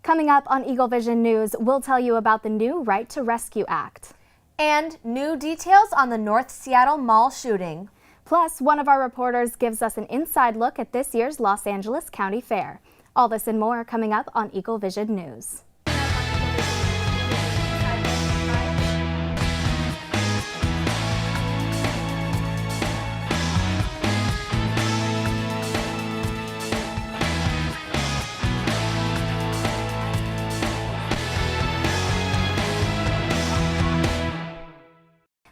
Coming up on Eagle Vision News, we'll tell you about the new Right to Rescue Act. And new details on the North Seattle Mall shooting. Plus, one of our reporters gives us an inside look at this year's Los Angeles County Fair. All this and more coming up on Eagle Vision News.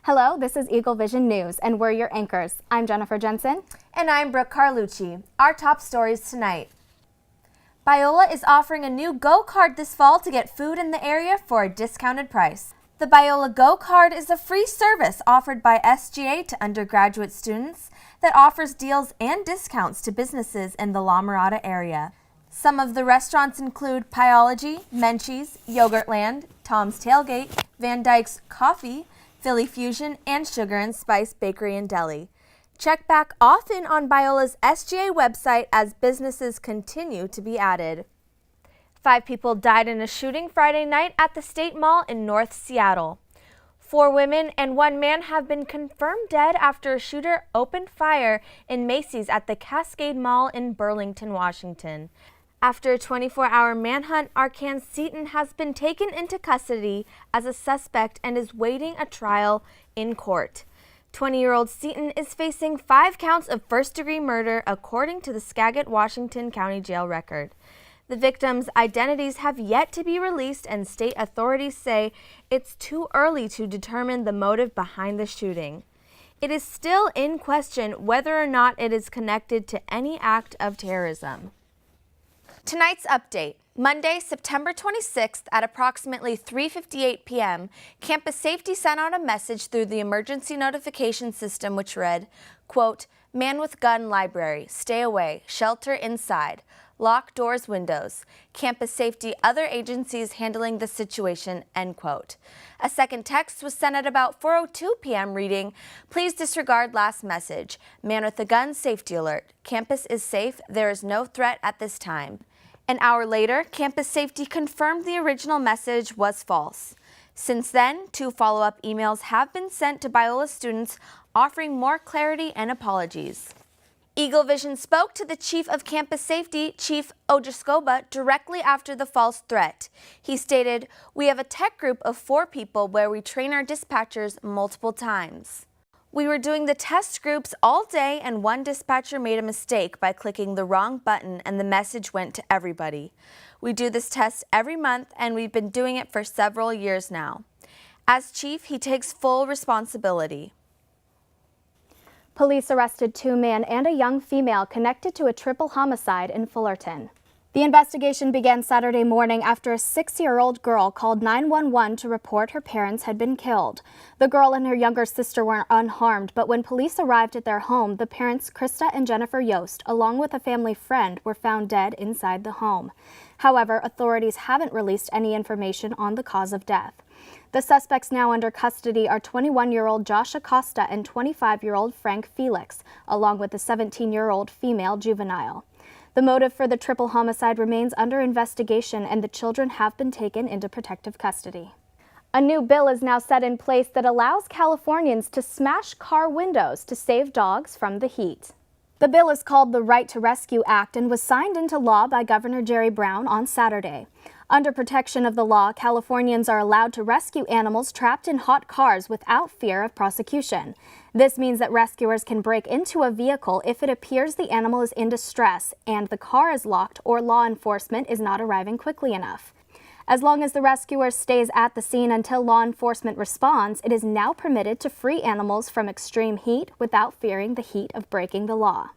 Hello, this is Eagle Vision News, and we're your anchors. I'm Jensen. And I'm Brooke Carlucci. Our top stories tonight. Biola is offering a new Go Card this fall to get food in the area for a discounted price. The Biola Go Card is a free service offered by SGA to undergraduate students that offers deals and discounts to businesses in the La Mirada area. Some of the restaurants include Pyology, Menchie's, Yogurtland, Tom's Tailgate, Van Dyke's Coffee, Philly Fusion, and Sugar and Spice Bakery and Deli. Check back often on Biola's SGA website as businesses continue to be added. 5 people died in a shooting Friday night at the State Mall in North Seattle. 4 women and 1 man have been confirmed dead after a shooter opened fire in Macy's at the Cascade Mall in Burlington, Washington. After a 24-hour manhunt, Arkan Seaton has been taken into custody as a suspect and is waiting a trial in court. 20-year-old Seaton is facing 5 counts of first-degree murder, according to the Skagit, Washington County Jail record. The victims' identities have yet to be released, and state authorities say it's too early to determine the motive behind the shooting. It is still in question whether or not it is connected to any act of terrorism. Tonight's update. Monday, September 26th at approximately 3:58 p.m., Campus Safety sent out a message through the emergency notification system which read, quote, "Man with gun library, stay away, shelter inside, lock doors, windows, Campus Safety, other agencies handling the situation," end quote. A second text was sent at about 4:02 p.m. reading, "Please disregard last message. Man with a gun, safety alert. Campus is safe. There is no threat at this time." An hour later, Campus Safety confirmed the original message was false. Since then, 2 follow-up emails have been sent to Biola students offering more clarity and apologies. Eagle Vision spoke to the Chief of Campus Safety, Chief Ojiskoba, directly after the false threat. He stated, "We have a tech group of 4 people where we train our dispatchers multiple times. We were doing the test groups all day and one dispatcher made a mistake by clicking the wrong button and the message went to everybody. We do this test every month and we've been doing it for several years now." As chief, he takes full responsibility. Police arrested 2 men and a young female connected to a triple homicide in Fullerton. The investigation began Saturday morning after a 6-year-old girl called 911 to report her parents had been killed. The girl and her younger sister were unharmed, but when police arrived at their home, the parents, Krista and Jennifer Yost, along with a family friend, were found dead inside the home. However, authorities haven't released any information on the cause of death. The suspects now under custody are 21-year-old Josh Acosta and 25-year-old Frank Felix, along with a 17-year-old female juvenile. The motive for the triple homicide remains under investigation, and the children have been taken into protective custody. A new bill is now set in place that allows Californians to smash car windows to save dogs from the heat. The bill is called the Right to Rescue Act and was signed into law by Governor Jerry Brown on Saturday. Under protection of the law, Californians are allowed to rescue animals trapped in hot cars without fear of prosecution. This means that rescuers can break into a vehicle if it appears the animal is in distress and the car is locked or law enforcement is not arriving quickly enough. As long as the rescuer stays at the scene until law enforcement responds, it is now permitted to free animals from extreme heat without fearing the heat of breaking the law.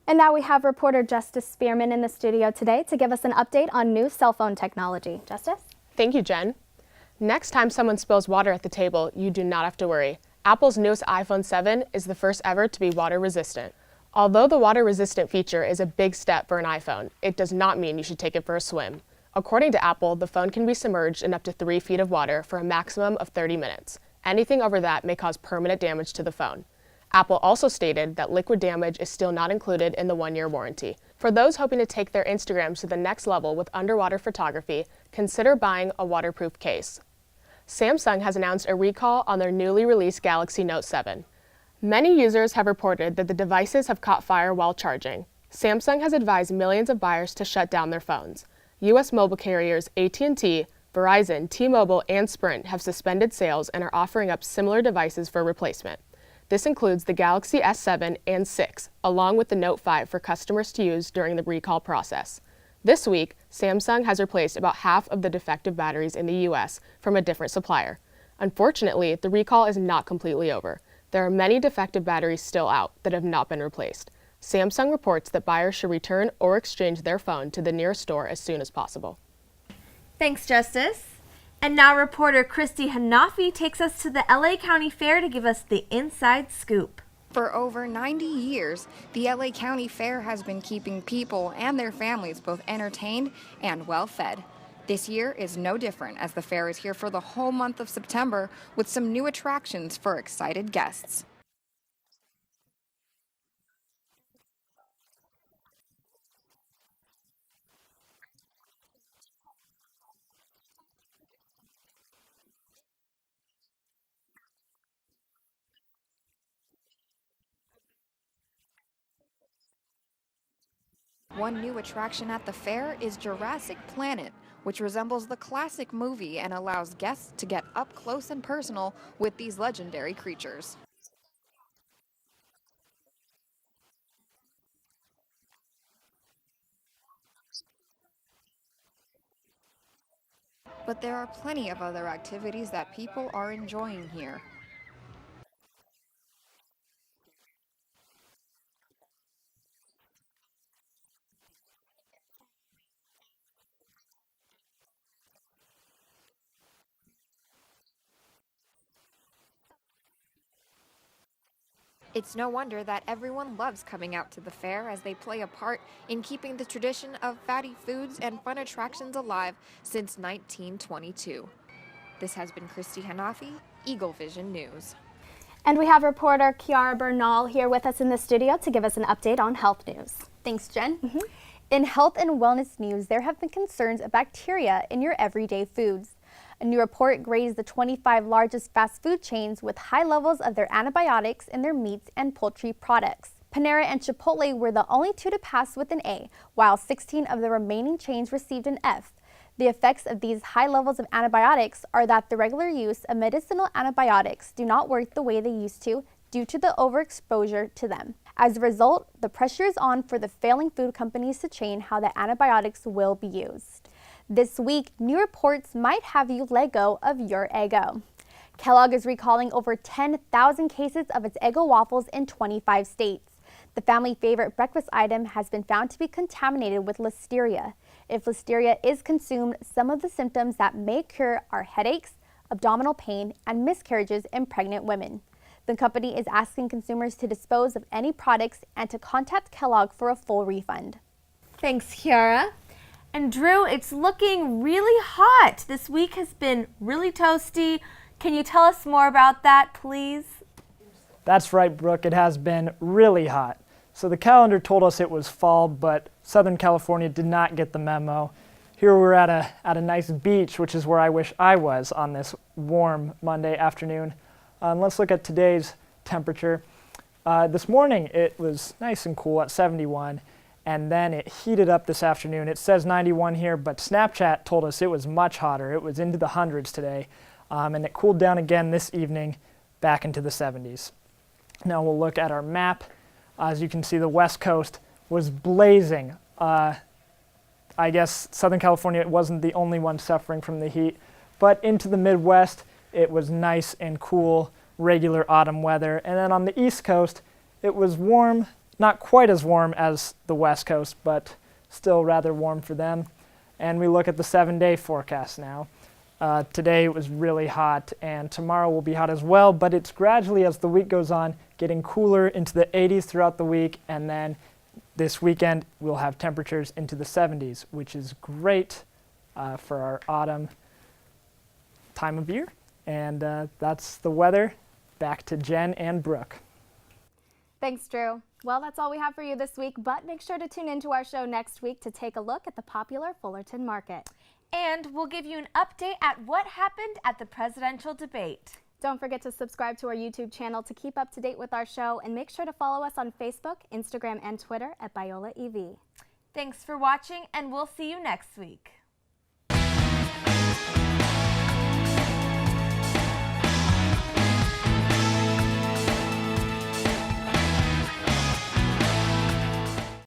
And now we have reporter Justice Spearman in the studio today to give us an update on new cell phone technology. Justice? Thank you, Jen. Next time someone spills water at the table, you do not have to worry. Apple's newest iPhone 7 is the first ever to be water resistant. Although the water resistant feature is a big step for an iPhone, it does not mean you should take it for a swim. According to Apple, the phone can be submerged in up to 3 feet of water for a maximum of 30 minutes. Anything over that may cause permanent damage to the phone. Apple also stated that liquid damage is still not included in the 1-year warranty. For those hoping to take their Instagrams to the next level with underwater photography, consider buying a waterproof case. Samsung has announced a recall on their newly released Galaxy Note 7. Many users have reported that the devices have caught fire while charging. Samsung has advised millions of buyers to shut down their phones. U.S. mobile carriers AT&T, Verizon, T-Mobile, and Sprint have suspended sales and are offering up similar devices for replacement. This includes the Galaxy S7 and 6, along with the Note 5 for customers to use during the recall process. This week, Samsung has replaced about half of the defective batteries in the U.S. from a different supplier. Unfortunately, the recall is not completely over. There are many defective batteries still out that have not been replaced. Samsung reports that buyers should return or exchange their phone to the nearest store as soon as possible. Thanks, Justice. And now reporter Christy Hanafi takes us to the LA County Fair to give us the inside scoop. For over 90 years, the LA County Fair has been keeping people and their families both entertained and well-fed. This year is no different, as the fair is here for the whole month of September with some new attractions for excited guests. One new attraction at the fair is Jurassic Planet, which resembles the classic movie and allows guests to get up close and personal with these legendary creatures. But there are plenty of other activities that people are enjoying here. It's no wonder that everyone loves coming out to the fair, as they play a part in keeping the tradition of fatty foods and fun attractions alive since 1922. This has been Christy Hanafi, Eagle Vision News. And we have reporter Kiara Bernal here with us in the studio to give us an update on health news. Thanks, Jen. In health and wellness news, there have been concerns of bacteria in your everyday foods. A new report grades the 25 largest fast food chains with high levels of their antibiotics in their meats and poultry products. Panera and Chipotle were the only two to pass with an A, while 16 of the remaining chains received an F. The effects of these high levels of antibiotics are that the regular use of medicinal antibiotics do not work the way they used to due to the overexposure to them. As a result, the pressure is on for the failing food companies to change how the antibiotics will be used. This week, new reports might have you let go of your Eggo. Kellogg is recalling over 10,000 cases of its Eggo waffles in 25 states. The family favorite breakfast item has been found to be contaminated with listeria. If listeria is consumed, some of the symptoms that may occur are headaches, abdominal pain, and miscarriages in pregnant women. The company is asking consumers to dispose of any products and to contact Kellogg for a full refund. Thanks, Kiara. And Drew, it's looking really hot. This week has been really toasty. Can you tell us more about that, please? That's right, Brooke. It has been really hot. So the calendar told us it was fall, but Southern California did not get the memo. Here we're at a nice beach, which is where I wish I was on this warm Monday afternoon. Let's look at today's temperature. This morning it was nice and cool at 71. And then it heated up this afternoon. It says 91 here, but Snapchat told us it was much hotter. It was into the hundreds today, and it cooled down again this evening back into the 70s. Now we'll look at our map. As you can see, the West Coast was blazing. I guess Southern California wasn't the only one suffering from the heat, but into the Midwest, it was nice and cool, regular autumn weather. And then on the East Coast, it was warm. Not quite as warm as the West Coast, but still rather warm for them. And we look at the 7-day forecast now. Today it was really hot, and tomorrow will be hot as well, but it's gradually, as the week goes on, getting cooler into the 80s throughout the week, and then this weekend we'll have temperatures into the 70s, which is great for our autumn time of year. And that's the weather. Back to Jen and Brooke. Thanks, Drew. Well, that's all we have for you this week, but make sure to tune into our show next week to take a look at the popular Fullerton Market. And we'll give you an update at what happened at the presidential debate. Don't forget to subscribe to our YouTube channel to keep up to date with our show, and make sure to follow us on Facebook, Instagram, and Twitter at Biola EV. Thanks for watching, and we'll see you next week.